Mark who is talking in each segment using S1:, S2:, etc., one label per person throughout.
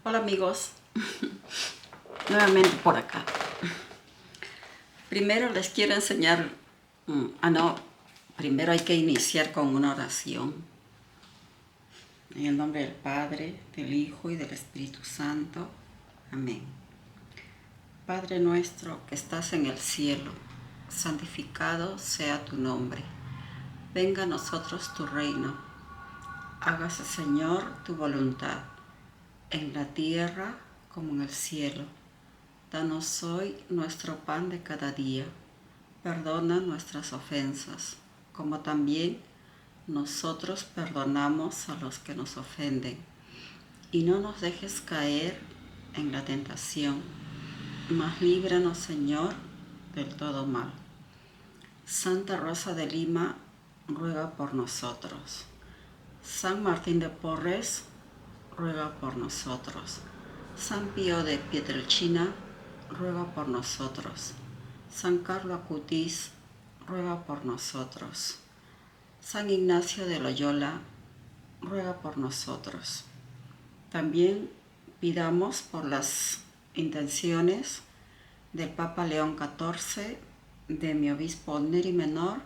S1: Hola amigos, nuevamente por acá. Primero les quiero enseñar, primero hay que iniciar con una oración. En el nombre del Padre, del Hijo y del Espíritu Santo. Amén. Padre nuestro que estás en el cielo, santificado sea tu nombre. Venga a nosotros tu reino. Hágase, Señor, tu voluntad, en la tierra como en el cielo. Danos hoy nuestro pan de cada día. Perdona nuestras ofensas, como también nosotros perdonamos a los que nos ofenden. Y no nos dejes caer en la tentación, mas líbranos, Señor, del todo mal. Santa Rosa de Lima, ruega por nosotros. San Martín de Porres, ruega por nosotros. San Pío de Pietrelcina, ruega por nosotros. San Carlos Acutis, ruega por nosotros. San Ignacio de Loyola, ruega por nosotros. También pidamos por las intenciones del Papa León XIV, de mi obispo Neri Menor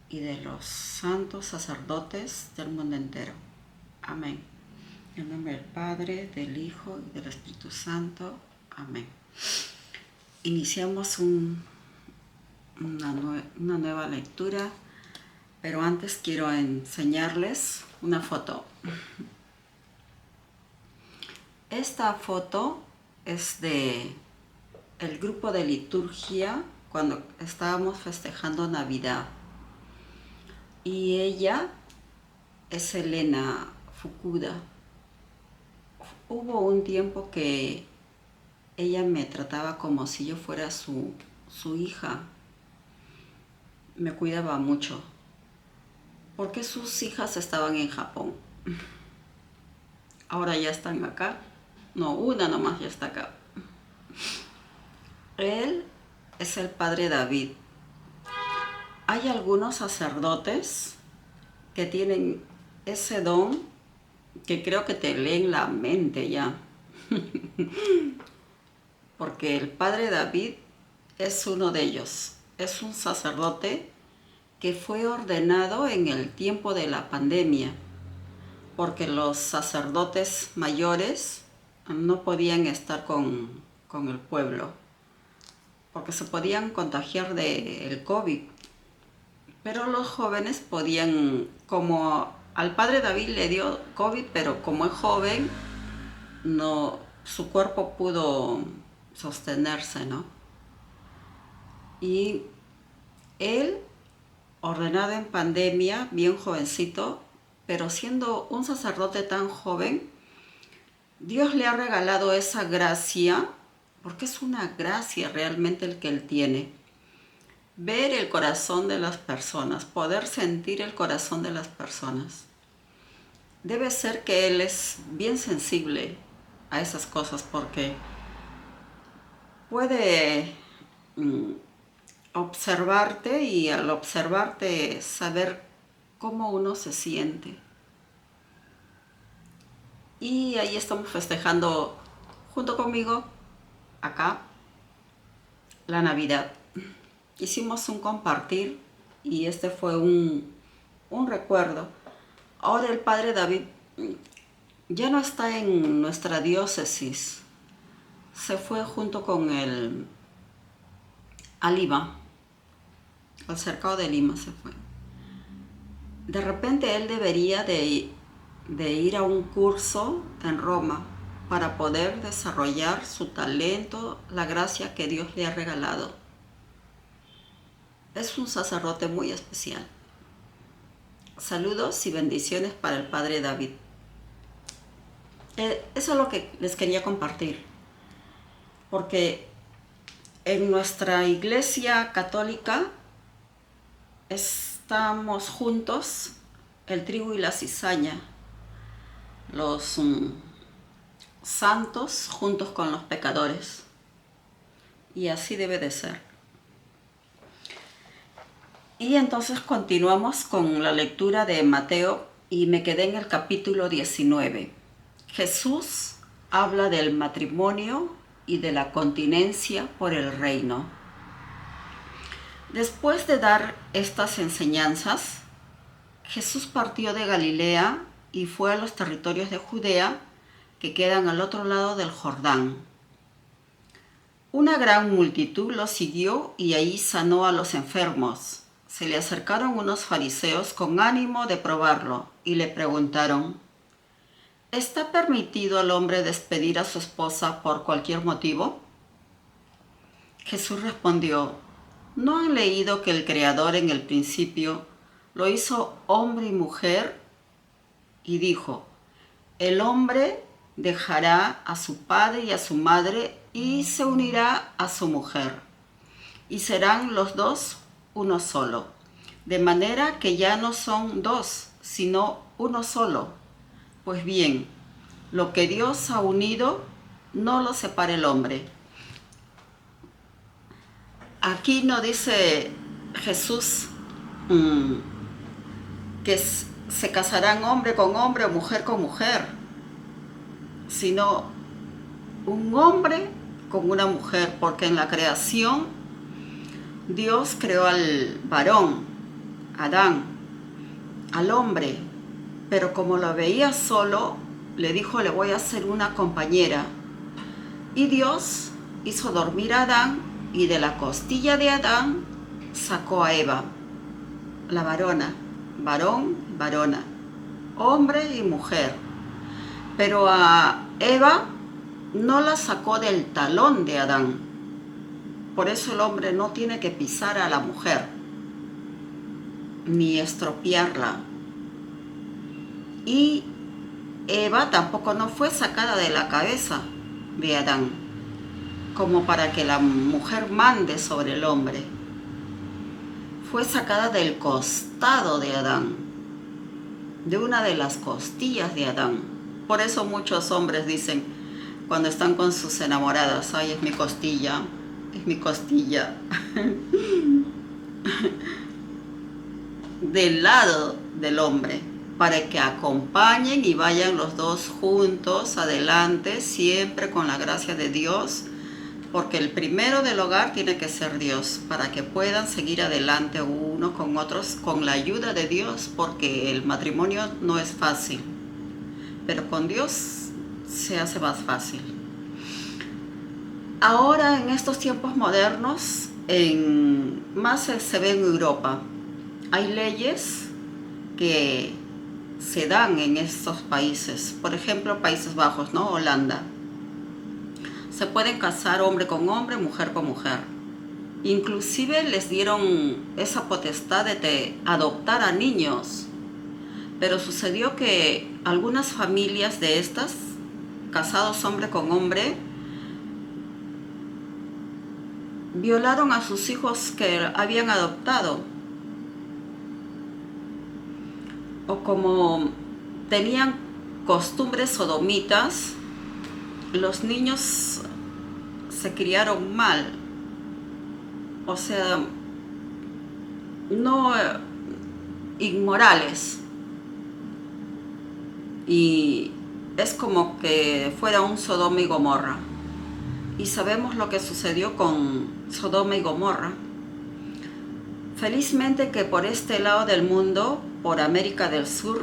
S1: y de los santos sacerdotes del mundo entero. Amén. En el nombre del Padre, del Hijo y del Espíritu Santo. Amén. Iniciamos una nueva lectura, pero antes quiero enseñarles una foto. Esta foto es de el grupo de liturgia cuando estábamos festejando Navidad. Y ella es Elena Fukuda. Hubo un tiempo que ella me trataba como si yo fuera su hija. Me cuidaba mucho, porque sus hijas estaban en Japón. Ahora ya están acá. No, una nomás ya está acá. Él es el padre David. Hay algunos sacerdotes que tienen ese don que creo que te leen la mente ya. Porque el padre David es uno de ellos. Es un sacerdote que fue ordenado en el tiempo de la pandemia, porque los sacerdotes mayores no podían estar con el pueblo, porque se podían contagiar del COVID. Pero los jóvenes podían, como al padre David le dio COVID, pero como es joven, no, su cuerpo pudo sostenerse, ¿no? Y él, ordenado en pandemia, bien jovencito, pero siendo un sacerdote tan joven, Dios le ha regalado esa gracia, porque es una gracia realmente el que él tiene. Ver el corazón de las personas, poder sentir el corazón de las personas. Debe ser que él es bien sensible a esas cosas porque puede observarte y al observarte saber cómo uno se siente. Y ahí estamos festejando junto conmigo, acá, la Navidad. Hicimos un compartir y este fue un recuerdo. Ahora el padre David ya no está en nuestra diócesis. Se fue junto con él a Lima, al cercado de Lima se fue. De repente él debería de ir a un curso en Roma para poder desarrollar su talento, la gracia que Dios le ha regalado. Es un sacerdote muy especial. Saludos y bendiciones para el padre David. Eso es lo que les quería compartir, porque en nuestra iglesia católica estamos juntos, el trigo y la cizaña, los santos juntos con los pecadores, y así debe de ser. Y entonces continuamos con la lectura de Mateo y me quedé en el capítulo 19. Jesús habla del matrimonio y de la continencia por el reino. Después de dar estas enseñanzas, Jesús partió de Galilea y fue a los territorios de Judea que quedan al otro lado del Jordán. Una gran multitud lo siguió y ahí sanó a los enfermos. Se le acercaron unos fariseos con ánimo de probarlo y le preguntaron: ¿está permitido al hombre despedir a su esposa por cualquier motivo? Jesús respondió: ¿no han leído que el Creador en el principio lo hizo hombre y mujer? Y dijo: el hombre dejará a su padre y a su madre y se unirá a su mujer, y serán los dos uno solo. De manera que ya no son dos, sino uno solo. Pues bien, lo que Dios ha unido, no lo separe el hombre. Aquí no dice Jesús que se casarán hombre con hombre o mujer con mujer, sino un hombre con una mujer, porque en la creación Dios creó al varón, Adán, al hombre, pero como lo veía solo, le dijo: le voy a hacer una compañera. Y Dios hizo dormir a Adán, y de la costilla de Adán sacó a Eva, la varona, varón, varona, hombre y mujer. Pero a Eva no la sacó del talón de Adán. Por eso el hombre no tiene que pisar a la mujer, ni estropearla. Y Eva tampoco no fue sacada de la cabeza de Adán, como para que la mujer mande sobre el hombre. Fue sacada del costado de Adán, de una de las costillas de Adán. Por eso muchos hombres dicen, cuando están con sus enamoradas: ay, es mi costilla, es mi costilla. Del lado del hombre, para que acompañen y vayan los dos juntos adelante, siempre con la gracia de Dios, porque el primero del hogar tiene que ser Dios, para que puedan seguir adelante unos con otros con la ayuda de Dios, porque el matrimonio no es fácil, pero con Dios se hace más fácil. Ahora, en estos tiempos modernos, más se ve en Europa. Hay leyes que se dan en estos países. Por ejemplo, Países Bajos, ¿no? Holanda. Se pueden casar hombre con hombre, mujer con mujer. Inclusive les dieron esa potestad de adoptar a niños. Pero sucedió que algunas familias de estas, casados hombre con hombre, violaron a sus hijos que habían adoptado. O como tenían costumbres sodomitas, los niños se criaron mal. O sea, no inmorales. Y es como que fuera un Sodoma y Gomorra. Y sabemos lo que sucedió con Sodoma y Gomorra. Felizmente que por este lado del mundo, por América del Sur,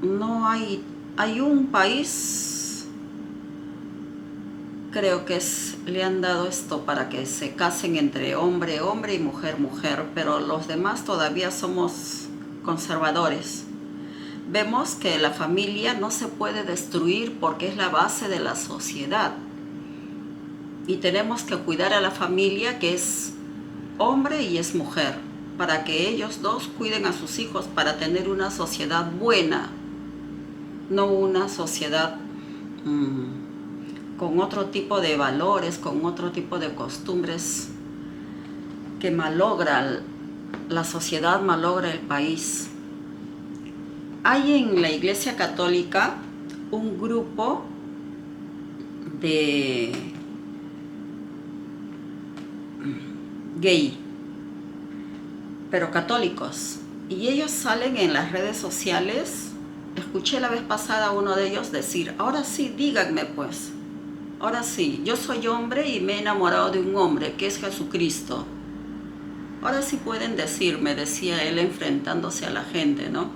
S1: no hay un país, creo que le han dado esto para que se casen entre hombre, hombre y mujer, mujer, pero los demás todavía somos conservadores. Vemos que la familia no se puede destruir porque es la base de la sociedad. Y tenemos que cuidar a la familia, que es hombre y es mujer, para que ellos dos cuiden a sus hijos, para tener una sociedad buena, no una sociedad con otro tipo de valores, con otro tipo de costumbres que malogra la sociedad, malogra el país. Hay en la Iglesia Católica un grupo de gay, pero católicos, y ellos salen en las redes sociales escuché la vez pasada a uno de ellos decir, ahora sí, díganme pues, ahora sí, yo soy hombre y me he enamorado de un hombre que es Jesucristo. Ahora sí pueden decirme, decía él enfrentándose a la gente, ¿no?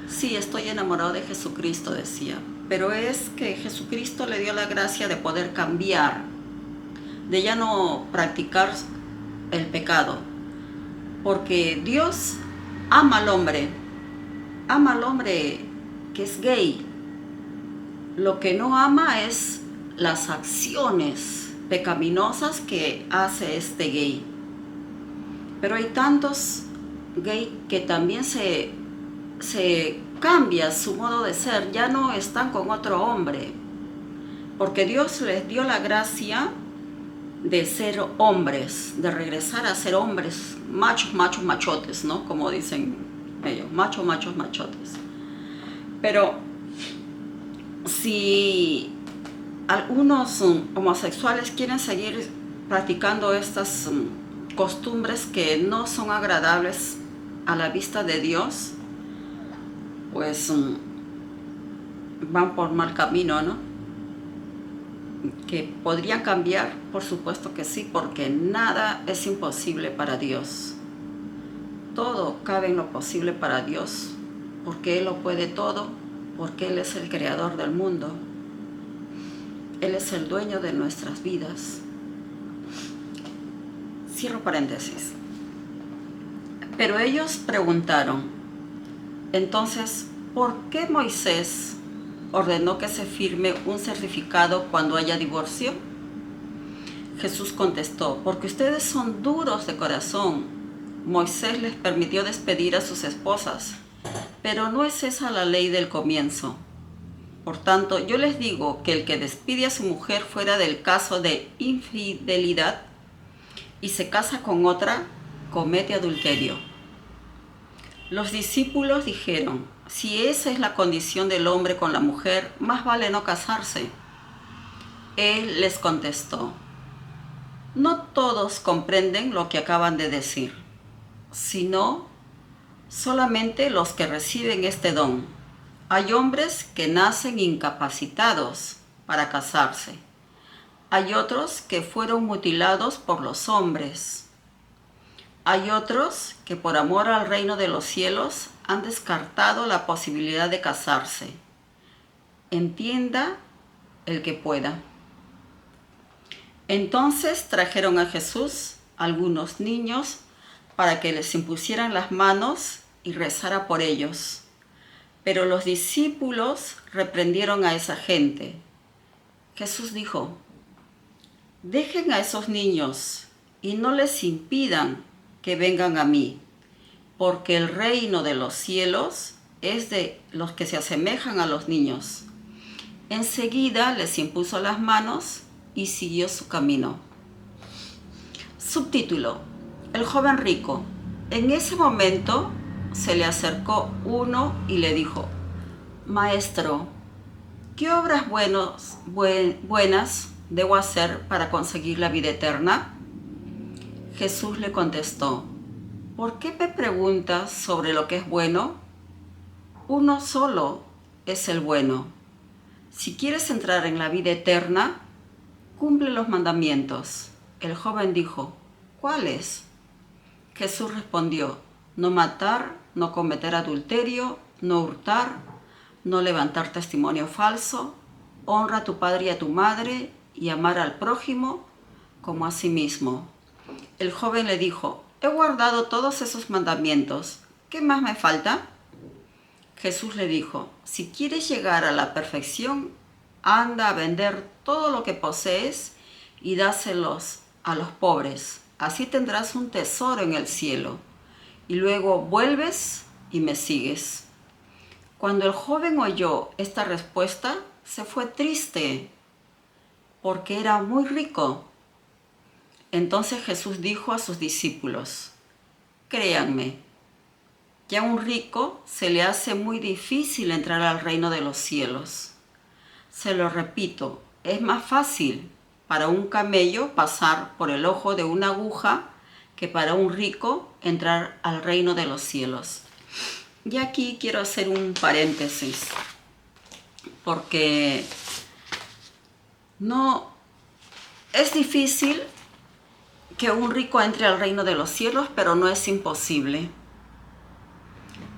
S1: Sí, estoy enamorado de Jesucristo, decía. Pero es que Jesucristo le dio la gracia de poder cambiar, de ya no practicar el pecado. Porque Dios ama al hombre que es gay. Lo que no ama es las acciones pecaminosas que hace este gay. Pero hay tantos gay que también se cambia su modo de ser, ya no están con otro hombre, porque Dios les dio la gracia de ser hombres, de regresar a ser hombres, machos, machotes, ¿no? Como dicen ellos, machos, machotes. Pero si algunos homosexuales quieren seguir practicando estas costumbres que no son agradables a la vista de Dios, pues van por mal camino, ¿no? Que podrían cambiar, por supuesto que sí, porque nada es imposible para Dios. Todo cabe en lo posible para Dios, porque Él lo puede todo, porque Él es el creador del mundo. Él es el dueño de nuestras vidas. Cierro paréntesis. Pero ellos preguntaron, entonces, ¿por qué Moisés ordenó que se firme un certificado cuando haya divorcio? Jesús contestó, porque ustedes son duros de corazón. Moisés les permitió despedir a sus esposas, pero no es esa la ley del comienzo. Por tanto, yo les digo que el que despide a su mujer fuera del caso de infidelidad y se casa con otra, comete adulterio. Los discípulos dijeron, si esa es la condición del hombre con la mujer, más vale no casarse. Él les contestó, no todos comprenden lo que acaban de decir, sino solamente los que reciben este don. Hay hombres que nacen incapacitados para casarse. Hay otros que fueron mutilados por los hombres. Hay otros que por amor al reino de los cielos han descartado la posibilidad de casarse. Entienda el que pueda. Entonces trajeron a Jesús algunos niños para que les impusieran las manos y rezara por ellos. Pero los discípulos reprendieron a esa gente. Jesús dijo, dejen a esos niños y no les impidan que vengan a mí, porque el reino de los cielos es de los que se asemejan a los niños. Enseguida les impuso las manos y siguió su camino. Subtítulo: El joven rico. En ese momento se le acercó uno y le dijo, Maestro, ¿qué obras buenas debo hacer para conseguir la vida eterna? Jesús le contestó, ¿por qué me preguntas sobre lo que es bueno? Uno solo es el bueno. Si quieres entrar en la vida eterna, cumple los mandamientos. El joven dijo, ¿cuáles? Jesús respondió, no matar, no cometer adulterio, no hurtar, no levantar testimonio falso, honra a tu padre y a tu madre y amar al prójimo como a sí mismo. El joven le dijo, he guardado todos esos mandamientos, ¿qué más me falta? Jesús le dijo, si quieres llegar a la perfección, anda a vender todo lo que posees y dáselos a los pobres. Así tendrás un tesoro en el cielo. Y luego vuelves y me sigues. Cuando el joven oyó esta respuesta, se fue triste, porque era muy rico. Entonces Jesús dijo a sus discípulos, créanme, que a un rico se le hace muy difícil entrar al reino de los cielos. Se lo repito, es más fácil para un camello pasar por el ojo de una aguja que para un rico entrar al reino de los cielos. Y aquí quiero hacer un paréntesis, porque no es difícil que un rico entre al reino de los cielos, pero no es imposible.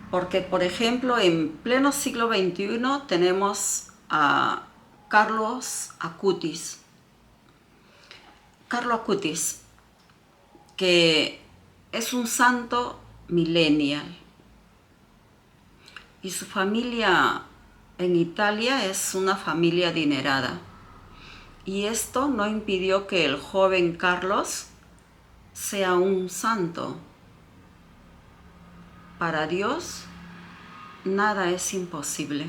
S1: Porque, por ejemplo, en pleno siglo XXI tenemos a Carlos Acutis. Carlos Acutis, que es un santo millennial. Y su familia en Italia es una familia adinerada. Y esto no impidió que el joven Carlos sea un santo. Para Dios, nada es imposible.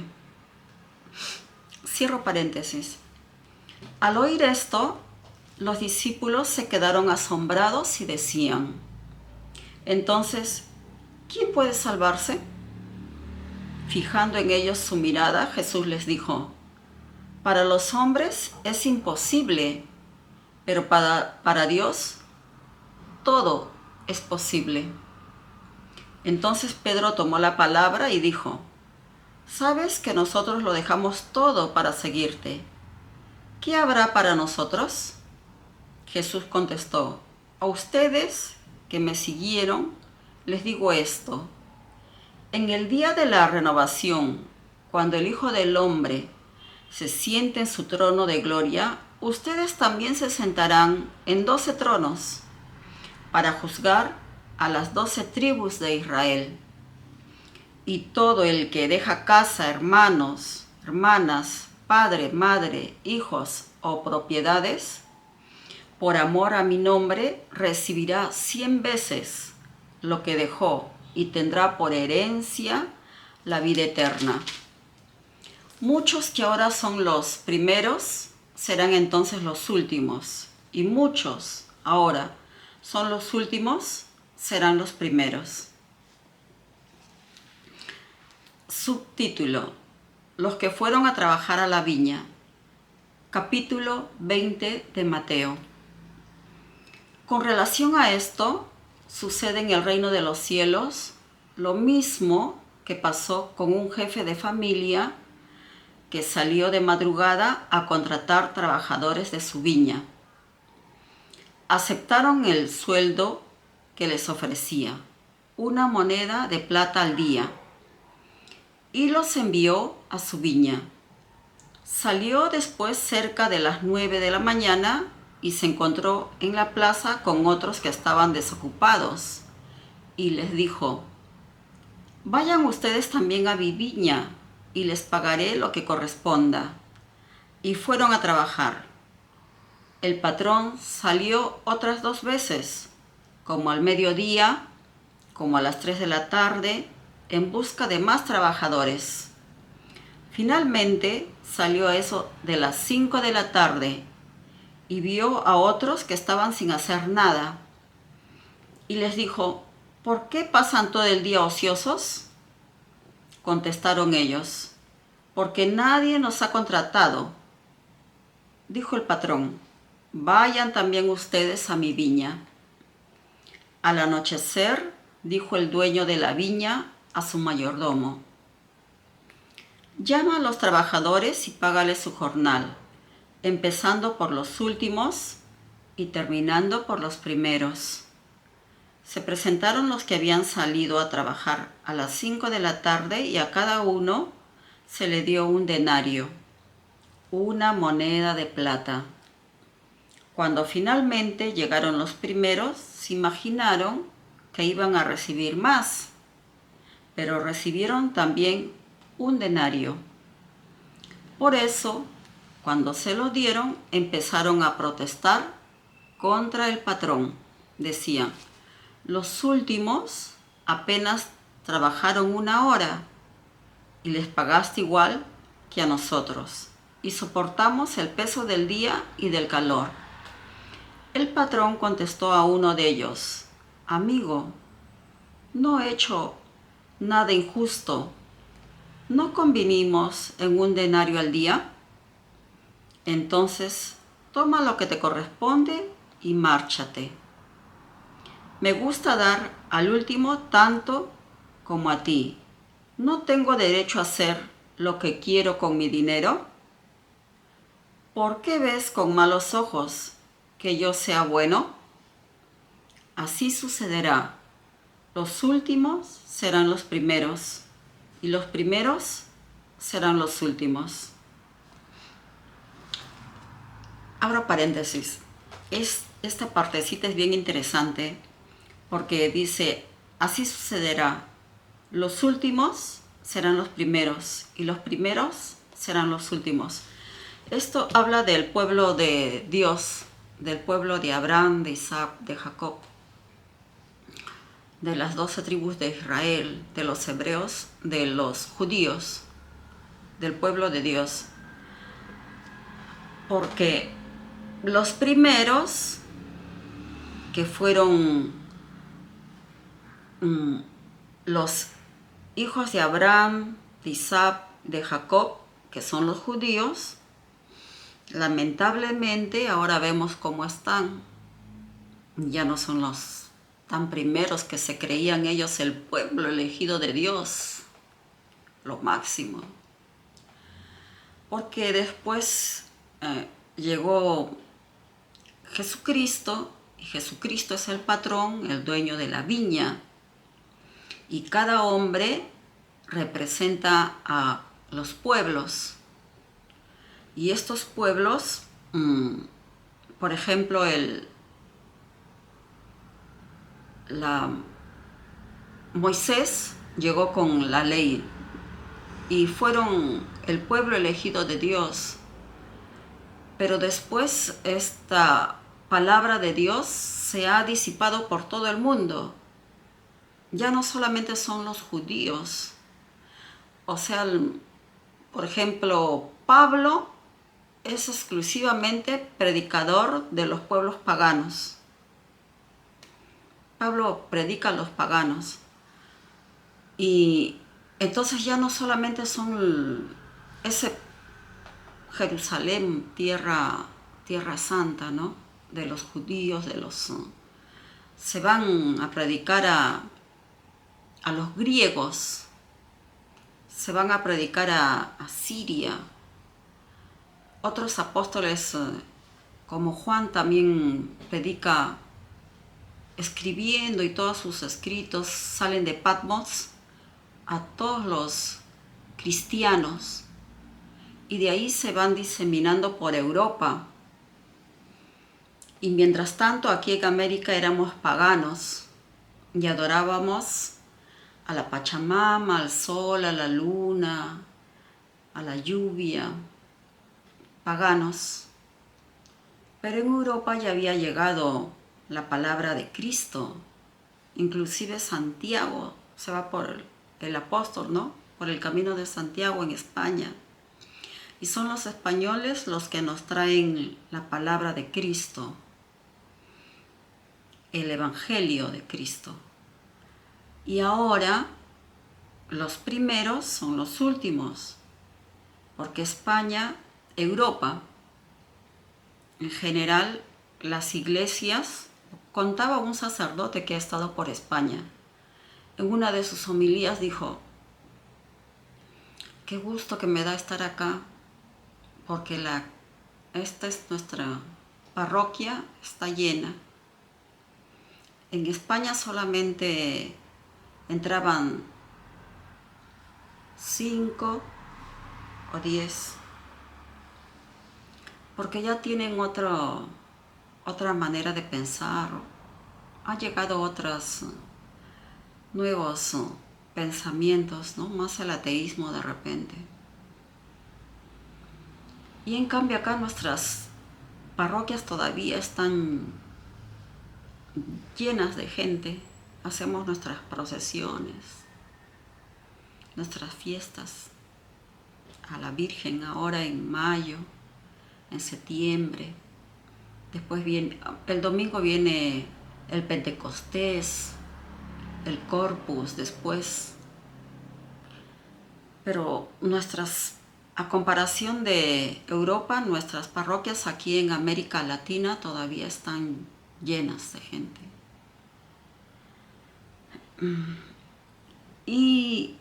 S1: Cierro paréntesis. Al oír esto, los discípulos se quedaron asombrados y decían: entonces, ¿quién puede salvarse? Fijando en ellos su mirada, Jesús les dijo: para los hombres es imposible, pero para Dios todo es posible. Entonces Pedro tomó la palabra y dijo: ¿sabes que nosotros lo dejamos todo para seguirte? ¿Qué habrá para nosotros? Jesús contestó: a ustedes que me siguieron, les digo esto: en el día de la renovación, cuando el Hijo del Hombre se siente en su trono de gloria, ustedes también se sentarán en 12 tronos para juzgar a las 12 tribus de Israel. Y todo el que deja casa, hermanos, hermanas, padre, madre, hijos o propiedades, por amor a mi nombre, recibirá 100 veces lo que dejó y tendrá por herencia la vida eterna. Muchos que ahora son los primeros serán entonces los últimos, y muchos ahora son los últimos serán los primeros. Subtítulo: los que fueron a trabajar a la viña. Capítulo 20 de Mateo. Con relación a esto, sucede en el reino de los cielos lo mismo que pasó con un jefe de familia que salió de madrugada a contratar trabajadores de su viña. Aceptaron el sueldo que les ofrecía, 1 moneda de plata al día, y los envió a su viña. Salió después cerca de las 9 de la mañana y se encontró en la plaza con otros que estaban desocupados, y les dijo: vayan ustedes también a mi viña y les pagaré lo que corresponda. Y fueron a trabajar. El patrón salió otras 2 veces, como al mediodía, como a las 3 de la tarde, en busca de más trabajadores. Finalmente salió a eso de las 5 de la tarde y vio a otros que estaban sin hacer nada. Y les dijo: ¿por qué pasan todo el día ociosos? Contestaron ellos: porque nadie nos ha contratado. Dijo el patrón: vayan también ustedes a mi viña. Al anochecer, dijo el dueño de la viña a su mayordomo: llama a los trabajadores y págales su jornal, empezando por los últimos y terminando por los primeros. Se presentaron los que habían salido a trabajar a las 5 de la tarde y a cada uno se le dio 1 denario, 1 moneda de plata. Cuando finalmente llegaron los primeros, se imaginaron que iban a recibir más, pero recibieron también 1 denario. Por eso, cuando se lo dieron, empezaron a protestar contra el patrón. Decían: los últimos apenas trabajaron 1 hora y les pagaste igual que a nosotros, y soportamos el peso del día y del calor. El patrón contestó a uno de ellos: amigo, no he hecho nada injusto. ¿No convinimos en 1 denario al día? Entonces, toma lo que te corresponde y márchate. Me gusta dar al último tanto como a ti, ¿no tengo derecho a hacer lo que quiero con mi dinero? ¿Por qué ves con malos ojos que yo sea bueno? Así sucederá. Los últimos serán los primeros y los primeros serán los últimos. Abro paréntesis. Esta partecita es bien interesante porque dice, así sucederá. Los últimos serán los primeros y los primeros serán los últimos. Esto habla del pueblo de Dios, del pueblo de Abraham, de Isaac, de Jacob, de las 12 tribus de Israel, de los hebreos, de los judíos, del pueblo de Dios. Porque los primeros, que fueron los hijos de Abraham, de Isaac, de Jacob, que son los judíos, lamentablemente ahora vemos cómo están. Ya no son los tan primeros que se creían ellos el pueblo elegido de Dios, lo máximo. Porque después llegó Jesucristo, y Jesucristo es el patrón, el dueño de la viña, y cada hombre representa a los pueblos. Y estos pueblos, por ejemplo, Moisés llegó con la ley y fueron el pueblo elegido de Dios. Pero después esta palabra de Dios se ha disipado por todo el mundo. Ya no solamente son los judíos. O sea, por ejemplo, Pablo es exclusivamente predicador de los pueblos paganos. Pablo predica a los paganos. Y entonces ya no solamente son ese Jerusalén, tierra santa, ¿no? De los judíos, se van a predicar a los griegos, se van a predicar a Siria. Otros apóstoles, como Juan, también predica escribiendo, y todos sus escritos salen de Patmos a todos los cristianos, y de ahí se van diseminando por Europa. Y mientras tanto, aquí en América éramos paganos y adorábamos a la Pachamama, al sol, a la luna, a la lluvia, paganos. Pero en Europa ya había llegado la palabra de Cristo. Inclusive Santiago se va por el apóstol, ¿no? Por el camino de Santiago en España. Y son los españoles los que nos traen la palabra de Cristo, el Evangelio de Cristo. Y ahora los primeros son los últimos, porque España, Europa, en general, las iglesias, contaba un sacerdote que ha estado por España. En una de sus homilías dijo, qué gusto que me da estar acá, porque esta es nuestra parroquia, está llena. En España solamente entraban 5 o 10, porque ya tienen otra manera de pensar. Han llegado otros nuevos pensamientos, ¿no? Más el ateísmo de repente. Y en cambio acá nuestras parroquias todavía están llenas de gente. Hacemos nuestras procesiones, nuestras fiestas a la Virgen ahora en mayo, en septiembre. Después viene, el domingo viene el Pentecostés, el Corpus después. Pero a comparación de Europa, nuestras parroquias aquí en América Latina todavía están llenas de gente. Y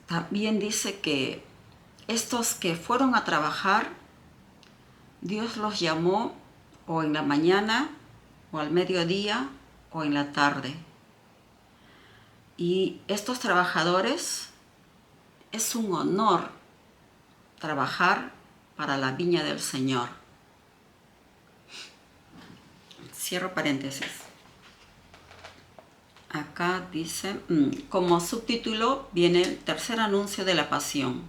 S1: también dice que estos que fueron a trabajar, Dios los llamó o en la mañana, o al mediodía, o en la tarde. Y estos trabajadores, es un honor trabajar para la viña del Señor. Cierro paréntesis. Acá dice, como subtítulo viene el tercer anuncio de la pasión.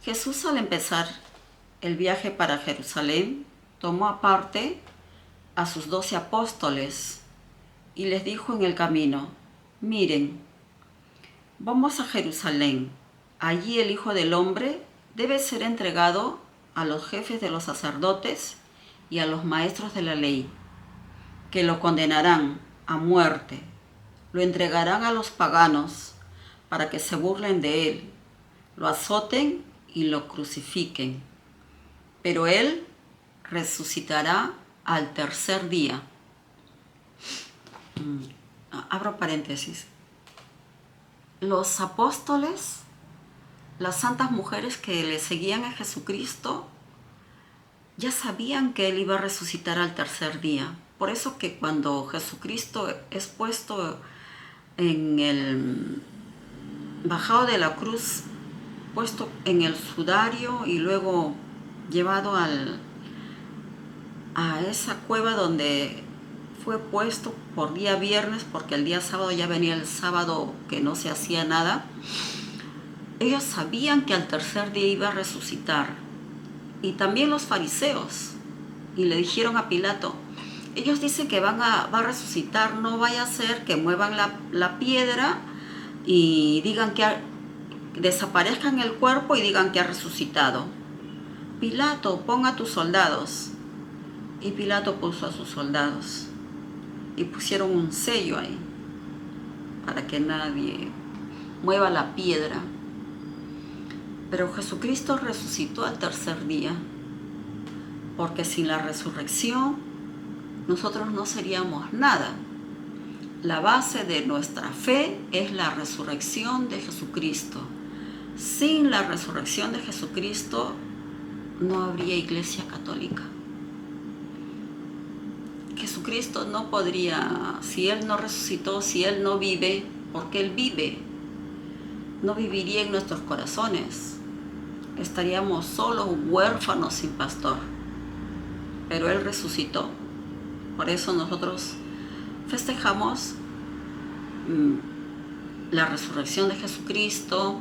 S1: Jesús, al empezar el viaje para Jerusalén, tomó aparte a sus 12 apóstoles y les dijo en el camino: miren, vamos a Jerusalén. Allí el Hijo del Hombre debe ser entregado a los jefes de los sacerdotes y a los maestros de la ley, que lo condenarán a muerte. Lo entregarán a los paganos para que se burlen de él, lo azoten y lo crucifiquen. Pero él resucitará al tercer día. Abro paréntesis. Los apóstoles, las santas mujeres que le seguían a Jesucristo, ya sabían que él iba a resucitar al tercer día. Por eso que cuando Jesucristo es puesto en el bajado de la cruz, puesto en el sudario y luego llevado a esa cueva donde fue puesto por día viernes, porque el día sábado ya venía el sábado que no se hacía nada. Ellos sabían que al tercer día iba a resucitar. Y también los fariseos. Y le dijeron a Pilato: ellos dicen que va a resucitar, no vaya a ser que muevan la piedra y digan que desaparezcan el cuerpo y digan que ha resucitado. Pilato, ponga a tus soldados. Y Pilato puso a sus soldados y pusieron un sello ahí para que nadie mueva la piedra. Pero Jesucristo resucitó al tercer día, porque sin la resurrección nosotros no seríamos nada. La base de nuestra fe es la resurrección de Jesucristo. Sin la resurrección de Jesucristo no habría Iglesia Católica. Jesucristo no podría, si Él no resucitó, si Él no vive, porque Él vive, no viviría en nuestros corazones. Estaríamos solos, huérfanos, sin pastor. Pero Él resucitó. Por eso nosotros festejamos la resurrección de Jesucristo,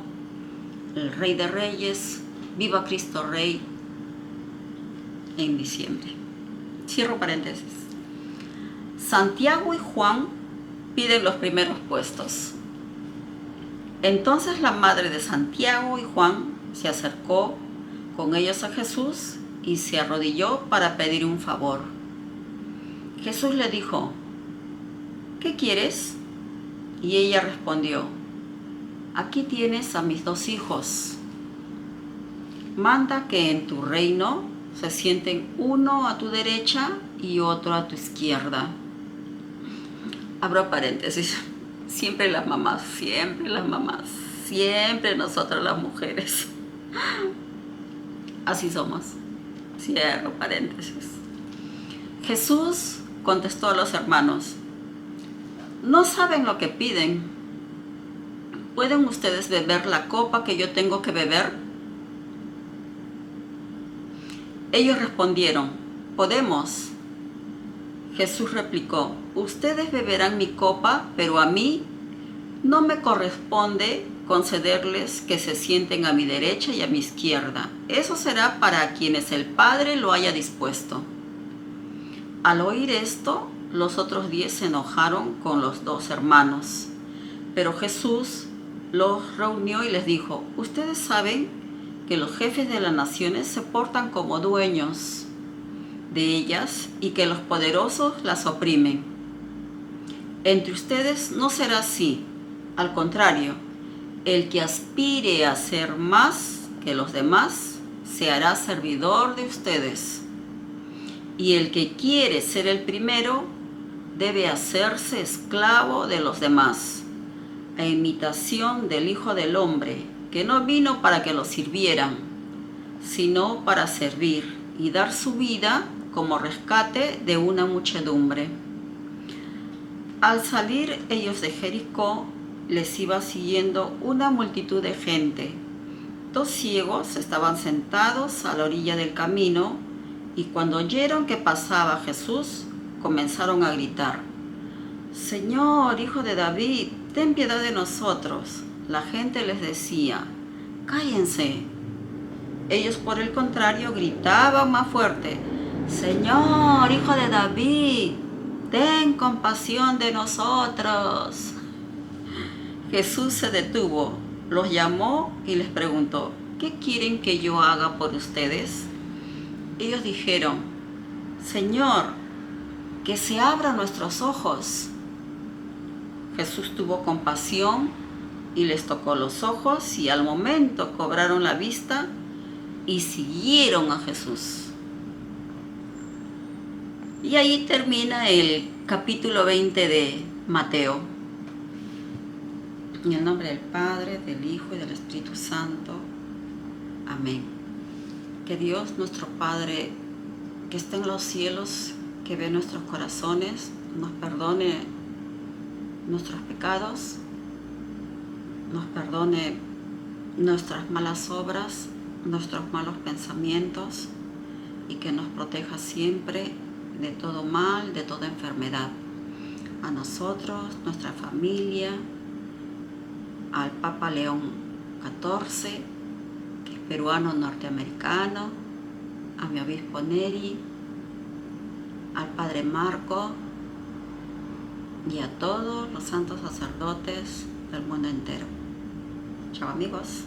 S1: el Rey de Reyes, viva Cristo Rey, en diciembre. Cierro paréntesis. Santiago y Juan piden los primeros puestos. Entonces la madre de Santiago y Juan se acercó con ellos a Jesús y se arrodilló para pedir un favor. Jesús le dijo: ¿qué quieres? Y ella respondió: aquí tienes a mis 2 hijos. Manda que en tu reino se sienten uno a tu derecha y otro a tu izquierda. Abro paréntesis. Siempre las mamás, siempre nosotras las mujeres. Así somos. Cierro paréntesis. Jesús contestó a los hermanos: no saben lo que piden. ¿Pueden ustedes beber la copa que yo tengo que beber? Ellos respondieron: podemos. Jesús replicó: ustedes beberán mi copa, pero a mí no me corresponde concederles que se sienten a mi derecha y a mi izquierda. Eso será para quienes el Padre lo haya dispuesto. Al oír esto, los otros 10 se enojaron con los 2 hermanos. Pero Jesús los reunió y les dijo: ustedes saben que los jefes de las naciones se portan como dueños de ellas y que los poderosos las oprimen. Entre ustedes no será así. Al contrario, el que aspire a ser más que los demás se hará servidor de ustedes. Y el que quiere ser el primero debe hacerse esclavo de los demás, a imitación del Hijo del Hombre. que no vino para que lo sirvieran, sino para servir y dar su vida como rescate de una muchedumbre. Al salir ellos de Jericó, les iba siguiendo una multitud de gente. 2 ciegos estaban sentados a la orilla del camino, y cuando oyeron que pasaba Jesús, comenzaron a gritar: «Señor, Hijo de David, ten piedad de nosotros». La gente les decía: «Cállense». Ellos, por el contrario, gritaban más fuerte: «Señor, Hijo de David, ten compasión de nosotros». Jesús se detuvo, los llamó y les preguntó: «¿Qué quieren que yo haga por ustedes?». Ellos dijeron: «Señor, que se abran nuestros ojos». Jesús tuvo compasión y les tocó los ojos, y al momento cobraron la vista y siguieron a Jesús. Y ahí termina el capítulo 20 de Mateo. En el nombre del Padre, del Hijo y del Espíritu Santo. Amén. Que Dios, nuestro Padre, que está en los cielos, que ve nuestros corazones, nos perdone nuestros pecados, nos perdone nuestras malas obras, nuestros malos pensamientos, y que nos proteja siempre de todo mal, de toda enfermedad. A nosotros, nuestra familia, al Papa León XIV, que es peruano norteamericano, a mi obispo Neri, al Padre Marco y a todos los santos sacerdotes del mundo entero. Chao, amigos.